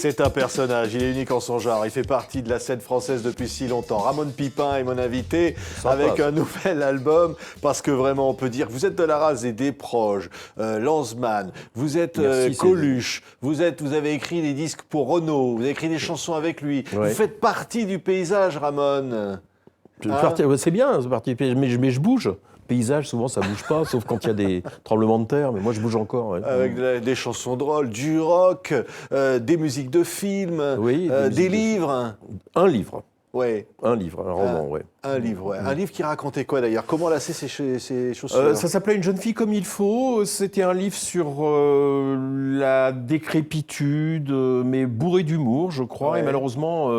C'est un personnage, il est unique en son genre, il fait partie de la scène française depuis si longtemps. Ramon Pipin est mon invité avec un nouvel album, parce que vraiment on peut dire que vous êtes de la race des Desproges, Lanzmann, vous êtes Coluche, vous avez écrit des disques pour Renaud, vous avez écrit des chansons avec lui, vous faites partie du paysage, Ramon. C'est bien, c'est parti, mais je bouge. Paysage, souvent, ça bouge pas, sauf quand il y a des tremblements de terre, mais moi, je bouge encore. Ouais. Avec des chansons drôles, du rock, des musiques de films, des livres. Un livre. Ouais. Un livre, un roman, ouais. Un livre, ouais. Un livre qui racontait quoi d'ailleurs? Comment lasser ses chaussures? Ça s'appelait Une jeune fille comme il faut. C'était un livre sur la décrépitude, mais bourré d'humour, je crois. Et malheureusement,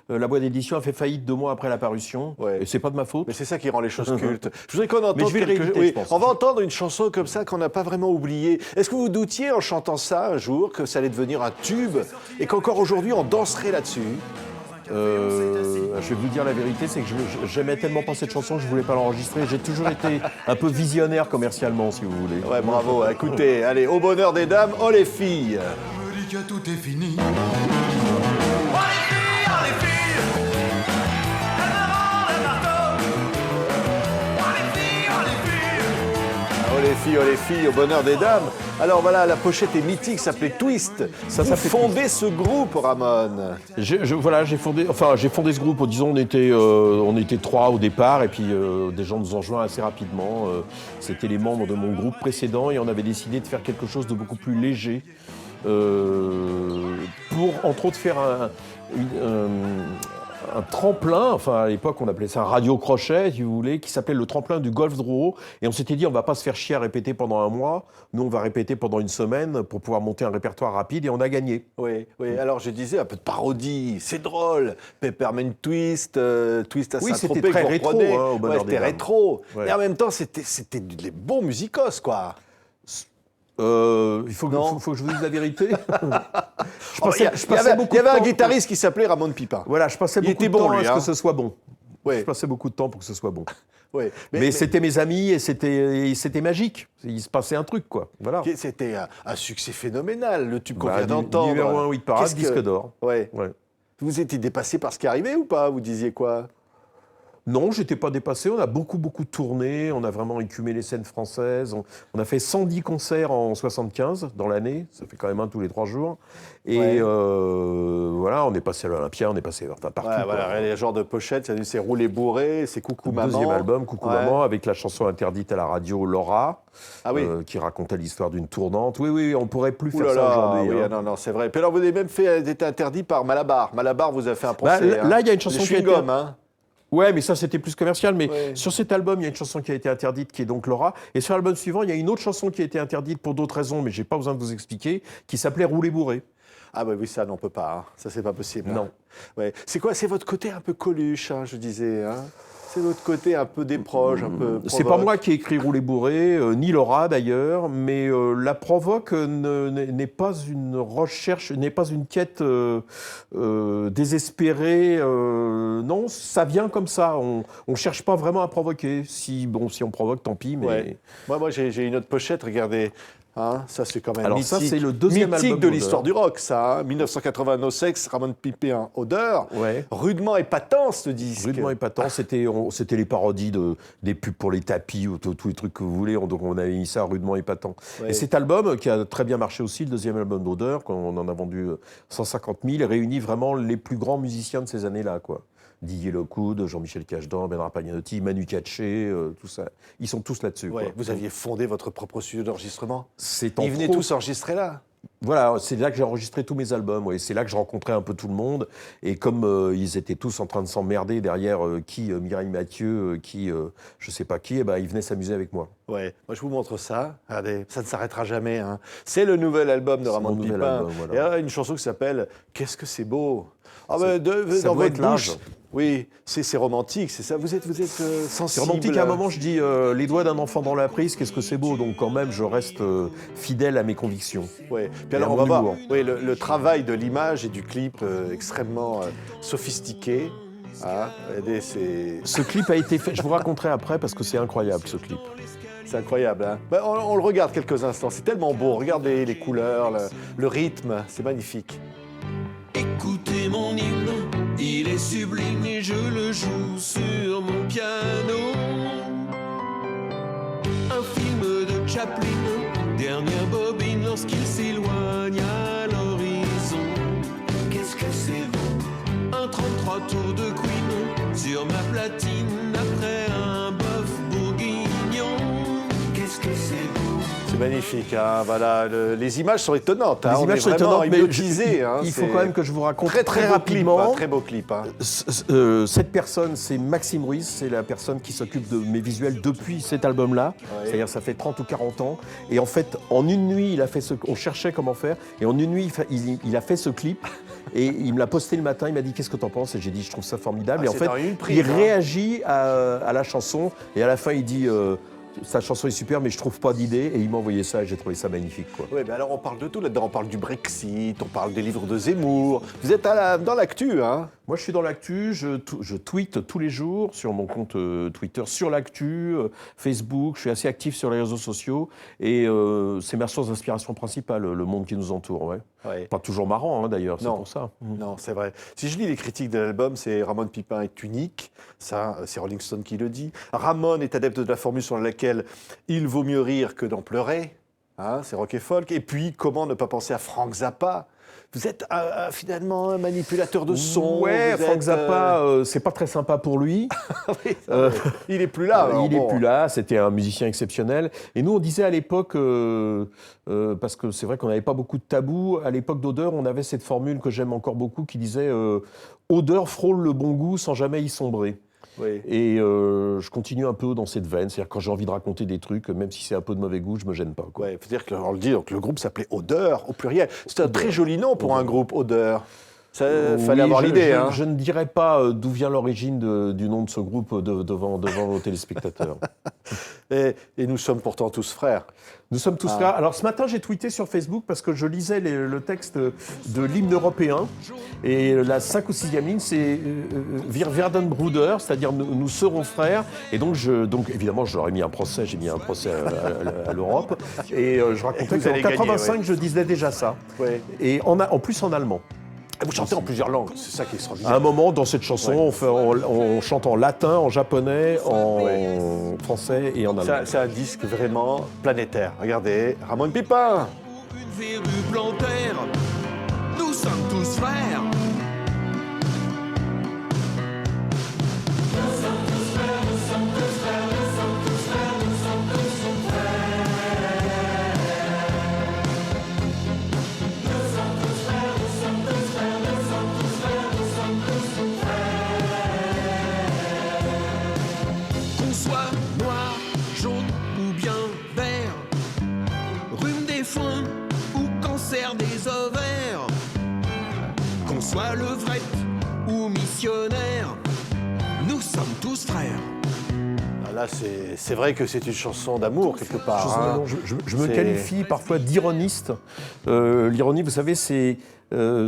la boîte d'édition a fait faillite 2 mois après la parution. Et c'est pas de ma faute. Mais c'est ça qui rend les choses cultes. Je voudrais qu'on entende on va entendre une chanson comme ça qu'on n'a pas vraiment oubliée. Est-ce que vous doutiez en chantant ça un jour que ça allait devenir un tube et qu'encore aujourd'hui on danserait là-dessus? Je vais vous dire la vérité, c'est que j'aimais tellement pas cette chanson que je voulais pas l'enregistrer. J'ai toujours été un peu visionnaire commercialement, si vous voulez. Ouais, bravo. Écoutez, allez, au bonheur des dames, oh les filles. On me dit que tout est fini. Oh les filles, au bonheur des dames. Alors voilà, la pochette est mythique, ça s'appelait Twist. Vous fondez ce groupe, Ramon. J'ai fondé ce groupe. Disons, on était 3 au départ, et puis des gens nous ont rejoints assez rapidement. C'était les membres de mon groupe précédent, et on avait décidé de faire quelque chose de beaucoup plus léger, pour entre autres faire un tremplin, enfin à l'époque on appelait ça un radio-crochet, si vous voulez, qui s'appelait le tremplin du Golf Drouot. Et on s'était dit, on va pas se faire chier à répéter pendant 1 mois, nous on va répéter pendant 1 semaine pour pouvoir monter un répertoire rapide, et on a gagné. Oui, alors je disais un peu de parodie, c'est drôle, Peppermint Twist, Twist à Saint-Tropez. C'était très rétro, au bonheur des dames. C'était rétro, et en même temps c'était des bons musicos, quoi. Il faut que je vous dise la vérité. Il y avait un guitariste qui s'appelait Ramon Pipin. Voilà, je passais beaucoup de temps à ce que ce soit bon. Je passais beaucoup de temps pour que ce soit bon. Mais c'était mes amis, et c'était magique. Il se passait un truc, quoi. Voilà. C'était un succès phénoménal, le tube qu'on vient d'entendre. Numéro 1 hit parade, disque d'or. Vous étiez dépassé par ce qui arrivait ou pas? Vous disiez quoi? Non, j'étais pas dépassé. On a beaucoup tourné. On a vraiment écumé les scènes françaises. On a fait 110 concerts en 75 dans l'année. Ça fait quand même 1 tous les 3 jours. Et voilà, on est passé à l'Olympia, on est passé partout. Voilà, les genres de pochettes, c'est Roulé Bourré, c'est Coucou Maman. 2e album, Coucou Maman, avec la chanson interdite à la radio, Laura, qui racontait l'histoire d'une tournante. Oui, on pourrait plus faire ça aujourd'hui. Oui, non, c'est vrai. Puis alors, vous avez même été interdit par Malabar. Malabar vous a fait un procès. Là, il y a une chanson qui a été... Ouais, mais ça, c'était plus commercial. Mais sur cet album, il y a une chanson qui a été interdite, qui est donc Laura. Et sur l'album suivant, il y a une autre chanson qui a été interdite pour d'autres raisons, mais j'ai pas besoin de vous expliquer, qui s'appelait Roulé Bourré. Ah oui, ça, on peut pas. Ça, c'est pas possible. Non. C'est quoi? C'est votre côté un peu Coluche, je disais. C'est votre côté un peu Desproges, un peu provoque. C'est pas moi qui ai écrit Roulé Bourré, ni Laura d'ailleurs, mais la provoque n'est pas une recherche, n'est pas une quête désespérée. Non, ça vient comme ça. On cherche pas vraiment à provoquer. Si on provoque, tant pis. Mais... Moi, j'ai une autre pochette, regardez. Ça, c'est quand même mythique. Ça, c'est le 2e album mythique de l'histoire du rock, ça. 1980, No Sex, Ramon Pipin, Odeur. Rudement épatant, ce disque. Rudement épatant, c'était les parodies des pubs pour les tapis, ou tous les trucs que vous voulez. Donc, on avait mis ça rudement épatant. Et cet album, qui a très bien marché aussi, le 2e album d'Odeur, on en a vendu 150 000, réunit vraiment les plus grands musiciens de ces années-là, quoi. Didier Lockwood, Jean-Michel Cajdan, Bernard Pagnanotti, Manu Katché, tout ça. Ils sont tous là-dessus. Vous aviez fondé votre propre studio d'enregistrement? Ils venaient tous enregistrer là? Voilà, c'est là que j'ai enregistré tous mes albums. C'est là que je rencontrais un peu tout le monde. Et comme ils étaient tous en train de s'emmerder derrière Mireille Mathieu, je sais pas qui, ils venaient s'amuser avec moi. Moi je vous montre ça. Regardez, ça ne s'arrêtera jamais. C'est le nouvel album de Ramon Pipin. Et il y a une chanson qui s'appelle « Qu'est-ce que c'est beau ». Dans votre bouche. Oui, c'est romantique, c'est ça. Vous êtes sensible. C'est romantique. À un moment, je dis les doigts d'un enfant dans la prise, qu'est-ce que c'est beau. Donc quand même, je reste fidèle à mes convictions. Puis alors, on va voir le travail de l'image et du clip extrêmement sophistiqué. Regardez, ce clip a été fait, je vous raconterai après, parce que c'est incroyable, ce clip. C'est incroyable. On le regarde quelques instants, c'est tellement beau. Regardez les couleurs, le rythme, c'est magnifique. c'est mon hymne, il est sublime et je le joue sur mon piano. Un film de Chaplin, dernière bobine lorsqu'il s'éloigne à l'horizon. Qu'est-ce que c'est beau, un 33 tours de Queen sur ma platine après un bœuf bourguignon. Qu'est-ce que c'est beau. C'est magnifique, hein, voilà, les images sont étonnantes. Hein, Les images sont vraiment étonnantes, mais hypnotisés, hein, il faut quand même que je vous raconte très rapidement. Beau clip, très beau clip. Hein. Cette personne, c'est Maxime Ruiz, c'est la personne qui s'occupe de mes visuels depuis cet album-là. Ouais. C'est-à-dire, ça fait 30 ou 40 ans. Et en fait, en une nuit, il a fait on cherchait comment faire. Et en une nuit, il a fait ce clip. Et il me l'a posté le matin. Il m'a dit, qu'est-ce que t'en penses? Et j'ai dit, je trouve ça formidable. Et en fait, il réagit à la chanson. Et à la fin, il dit... sa chanson est super, mais je trouve pas d'idée. Et il m'a envoyé ça et j'ai trouvé ça magnifique. Oui, mais alors on parle de tout là-dedans. On parle du Brexit, on parle des livres de Zemmour. Vous êtes dans l'actu, hein? Moi, je suis dans l'actu. Je tweete tous les jours sur mon compte Twitter, sur l'actu, Facebook. Je suis assez actif sur les réseaux sociaux. Et c'est ma source d'inspiration principale, le monde qui nous entoure. Ouais. Ouais. Pas toujours marrant, hein, d'ailleurs, c'est pour ça. Non, c'est vrai. Si je lis les critiques de l'album, c'est Ramon Pipin est unique. Ça, c'est Rolling Stone qui le dit. Ramon est adepte de la formule sur laquelle il vaut mieux rire que d'en pleurer. Hein, c'est rock et folk. Et puis, comment ne pas penser à Frank Zappa? Vous êtes finalement un manipulateur de son. Ouais, Frank Zappa, c'est pas très sympa pour lui. Oui, il est plus là. Il est plus là. C'était un musicien exceptionnel. Et nous, on disait à l'époque, parce que c'est vrai qu'on n'avait pas beaucoup de tabous. À l'époque d'Odeur, on avait cette formule que j'aime encore beaucoup, qui disait Odeur frôle le bon goût sans jamais y sombrer. Oui. Et je continue un peu dans cette veine, c'est-à-dire quand j'ai envie de raconter des trucs, même si c'est un peu de mauvais goût, je me gêne pas. Il faut dire qu'on le dit, donc le groupe s'appelait Odeur au pluriel. C'est un très joli nom pour un groupe, Odeur. Il fallait avoir l'idée. Hein. Je ne dirais pas d'où vient l'origine du nom de ce groupe devant vos téléspectateurs. Et nous sommes pourtant tous frères. Nous sommes tous frères. Alors ce matin, j'ai tweeté sur Facebook parce que je lisais le texte de l'hymne européen. Et la 5 ou 6e ligne, c'est Wir werden Brüder, c'est-à-dire nous serons frères. Et donc évidemment, je leur ai mis un procès, j'ai mis un procès à l'Europe. Et je racontais qu'en 85, je disais déjà ça. Ouais. Et en plus en allemand. Vous chantez en plusieurs langues, c'est ça qui est extraordinaire. À un moment, dans cette chanson, on chante en latin, en japonais, en français et en allemand. C'est un disque vraiment planétaire. Regardez, Ramon Pipin. Une verrue plantaire, nous sommes tous frères. Des ovaires, qu'on soit levrette ou missionnaire, nous sommes tous frères. Là, c'est vrai que c'est une chanson d'amour, quelque part. Hein. Je me qualifie parfois d'ironiste. L'ironie, vous savez, c'est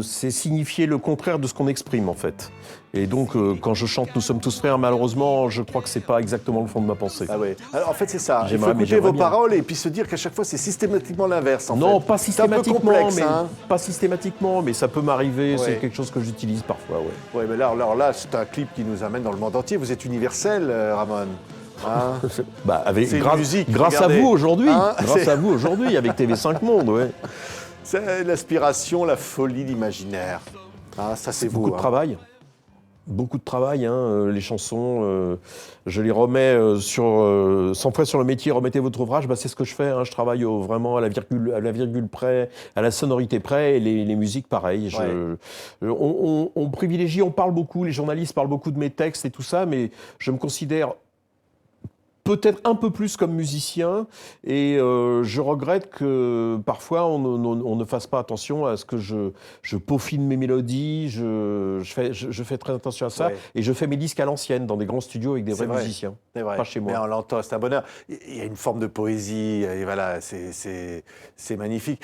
signifier le contraire de ce qu'on exprime, en fait. Et donc, quand je chante « Nous sommes tous frères », malheureusement, je crois que c'est pas exactement le fond de ma pensée. Ah oui. Alors, en fait, c'est ça. Il faut écouter vos paroles et puis se dire qu'à chaque fois, c'est systématiquement l'inverse, Non, pas systématiquement, complexe, pas systématiquement, mais ça peut m'arriver. Ouais. C'est quelque chose que j'utilise parfois, Oui, mais là, c'est un clip qui nous amène dans le monde entier. Vous êtes universel, Ramon. Hein grâce à vous aujourd'hui, grâce à vous aujourd'hui, avec TV5 Monde, ouais. C'est l'inspiration, la folie, l'imaginaire. Ça, c'est vous. Beaucoup de travail. Beaucoup de travail, hein. Les chansons, je les remets sur 100 fois sur le métier, remettez votre ouvrage, c'est ce que je fais, hein. Je travaille vraiment à la virgule près, à la sonorité près, et les musiques pareil. Ouais. On privilégie, on parle beaucoup, les journalistes parlent beaucoup de mes textes et tout ça, mais je me considère peut-être un peu plus comme musicien, et je regrette que parfois on ne fasse pas attention à ce que je peaufine mes mélodies, je fais très attention à ça, et je fais mes disques à l'ancienne, dans des grands studios avec des vrais musiciens, pas chez moi. Mais on l'entend, c'est un bonheur. Il y a une forme de poésie, et voilà, c'est magnifique.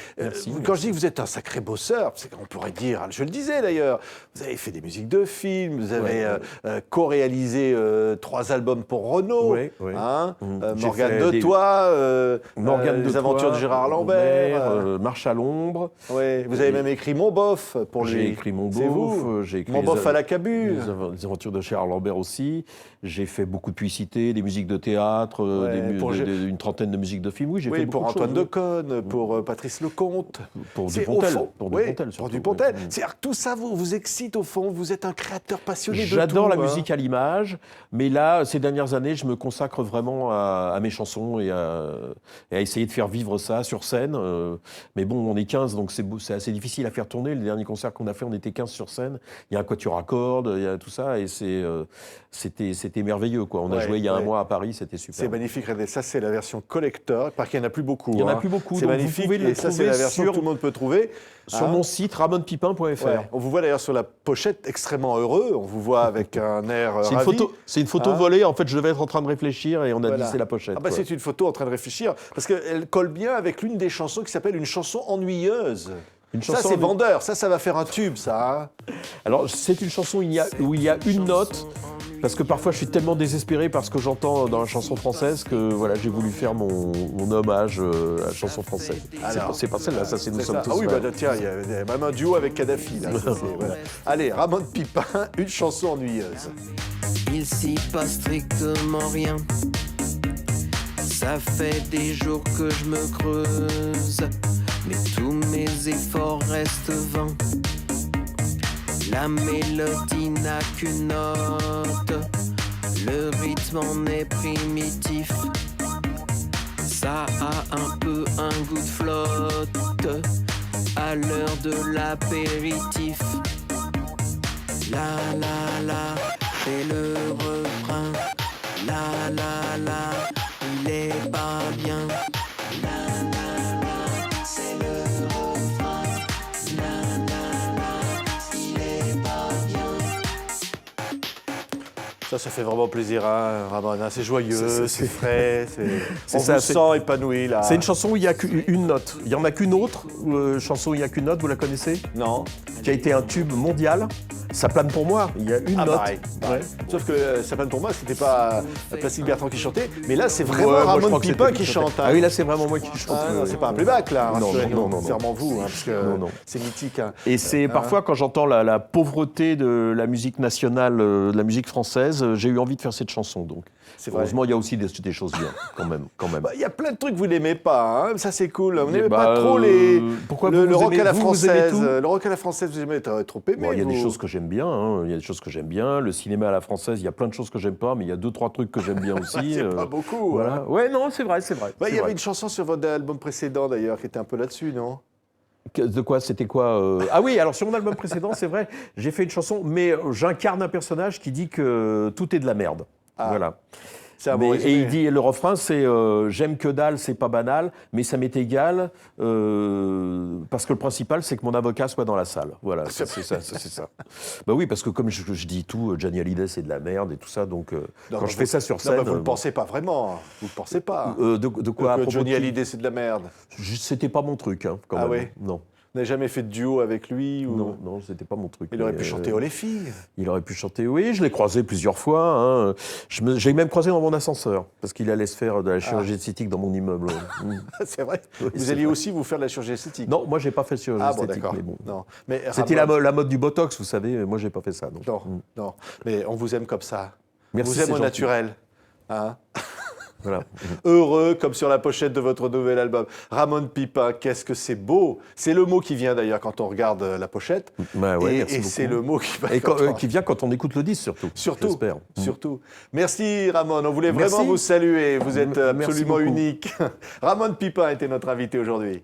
Quand je dis que vous êtes un sacré bosseur, c'est qu'on pourrait dire, je le disais d'ailleurs, vous avez fait des musiques de films, vous avez co-réalisé 3 albums pour Renault, Hein J'ai Morgane fait de des- Toi, Morgane Les de aventures Toi, de Gérard Lambert. Marche à l'ombre. Ouais, vous avez même écrit Mon Bof pour lui. J'ai écrit Mon C'est Bof, vous. j'ai écrit Mon Bof à la Cabu. les aventures de Gérard Lambert aussi. J'ai fait beaucoup de publicités, des musiques de théâtre, une trentaine de musiques de films. Oui, j'ai fait Oui, beaucoup pour de choses, Antoine Decaune, pour Patrice Lecomte. Pour C'est Dupontel. au fond, Pour oui, Dupontel, pour surtout, Dupontel. oui. C'est-à-dire que tout ça vous excite au fond. Vous êtes un créateur passionné de tout. J'adore la hein. musique à l'image, mais là, ces dernières années, je me consacre vraiment à mes chansons et à essayer de faire vivre ça sur scène. Mais bon, on est 15, donc c'est assez difficile à faire tourner. Le dernier concert qu'on a fait, on était 15 sur scène. Il y a un quatuor à cordes, il y a tout ça, et c'était merveilleux, quoi. On a joué il y a un mois à Paris, c'était super. C'est magnifique, regardez, ça c'est la version collector, parce qu'il n'y en a plus beaucoup. Il n'y en a plus beaucoup, C'est donc magnifique, vous pouvez le et ça c'est trouver la version que tout le monde peut trouver. sur mon site ramonpipin.fr. Ouais. On vous voit d'ailleurs sur la pochette extrêmement heureux, on vous voit avec un air ravi. C'est une photo volée, en fait, je devais être en train de réfléchir et on a dit c'est la pochette. Ah bah, c'est une photo en train de réfléchir, parce qu'elle colle bien avec l'une des chansons qui s'appelle Une chanson ennuyeuse. Ça c'est vendeur, ça va faire un tube ça. Hein. Alors c'est une chanson où il y a une note, parce que parfois je suis tellement désespéré par ce que j'entends dans la chanson française que voilà, j'ai voulu faire mon hommage à la chanson française. C'est pas celle-là, ça c'est Nous sommes tous. Ah oui, bah, tiens, il y a même un duo avec Kadhafi là. Voilà. Allez, Ramon Pipin, Une chanson ennuyeuse. Il s'y passe strictement rien. Ça fait des jours que je me creuse, mais tous mes efforts restent vains. La mélodie n'a qu'une note, le rythme en est primitif. Ça a un peu un goût de flotte à l'heure de l'apéritif. La la la, c'est le refrain. La la la, il est pas bien. La la la, c'est le refrain. La la la, il est pas bien. Ça fait vraiment plaisir, hein, Ramon. Hein, c'est joyeux, c'est frais, on ça, vous sent épanoui là. C'est une chanson où il y a qu'une note. Il y en a qu'une autre, chanson où il y a qu'une note, vous la connaissez? Non. Qui a été un tube mondial. Ça plane pour moi, il y a une note. Pareil. Sauf que ça plane pour moi, c'était pas Plastique Bertrand qui chantait, mais là c'est vraiment Ouais, moi, je Ramon crois que Pipin c'était qui chante. Hein. Ah oui, là c'est vraiment moi qui chante. Ah, non, c'est pas un playback là, Non, rassurez-nous. non. C'est vraiment vous, hein, parce que Non. c'est mythique. Hein. Et c'est parfois quand j'entends la pauvreté de la musique nationale, de la musique française, j'ai eu envie de faire cette chanson. Donc, heureusement, il y a aussi des choses bien, quand même. Bah, il y a plein de trucs que vous n'aimez pas, hein. Ça c'est cool. Vous n'aimez bah, pas trop pourquoi le vous rock aimez- à la vous aimez française. tout Le rock à la française, vous aimez trop aimé. Bon, il y a des vous. choses que j'aime bien. Hein. Il y a des choses que j'aime bien. Le cinéma à la française, il y a plein de choses que j'aime pas, mais il y a 2-3 trucs que j'aime bien aussi. C'est pas beaucoup. Voilà. Hein. Ouais, non, c'est vrai. Bah, il y avait une chanson sur votre album précédent d'ailleurs qui était un peu là-dessus, non? De quoi? C'était quoi Ah oui, alors sur mon album précédent, c'est vrai, j'ai fait une chanson, mais j'incarne un personnage qui dit que tout est de la merde. Ah. Voilà. C'est un bon résumé. Et il dit, le refrain, c'est j'aime que dalle, c'est pas banal, mais ça m'est égal, parce que le principal, c'est que mon avocat soit dans la salle. Voilà, c'est ça. Bah oui, parce que comme je dis tout, Johnny Hallyday, c'est de la merde et tout ça, donc quand je fais ça sur scène... Non, bah, vous ne le pensez pas vraiment. Vous ne le pensez pas. de quoi à Que propos Johnny de qui? Hallyday, c'est de la merde. C'était pas mon truc, hein, quand Ah même. oui? Non. Vous n'avez jamais fait de duo avec lui ou... Non, c'était pas mon truc. Il aurait mais, pu chanter Oh les filles. Il aurait pu chanter, oui, je l'ai croisé plusieurs fois. Hein. J'ai même croisé dans mon ascenseur, parce qu'il allait se faire de la chirurgie esthétique dans mon immeuble. C'est vrai. Oui, Vous c'est alliez vrai. aussi vous faire de la chirurgie esthétique. Non, moi, j'ai pas fait de chirurgie Ah bon, esthétique. d'accord. Mais bon. Non. Mais C'était Ramon- la mode du Botox, vous savez. Moi, j'ai pas fait ça. Donc. Non. Mais on vous aime comme ça. Merci, on vous aime c'est au gentil. naturel. Hein. Voilà. Heureux, comme sur la pochette de votre nouvel album. Ramon Pipin, qu'est-ce que c'est beau. C'est le mot qui vient d'ailleurs quand on regarde la pochette. Bah ouais, et merci c'est beaucoup. le mot qui va Et qui vient quand on écoute le disque, surtout. Surtout, J'espère. surtout. Merci Ramon, on voulait Merci. vraiment vous saluer. Vous êtes Merci absolument beaucoup. unique. Ramon Pipin était notre invité aujourd'hui.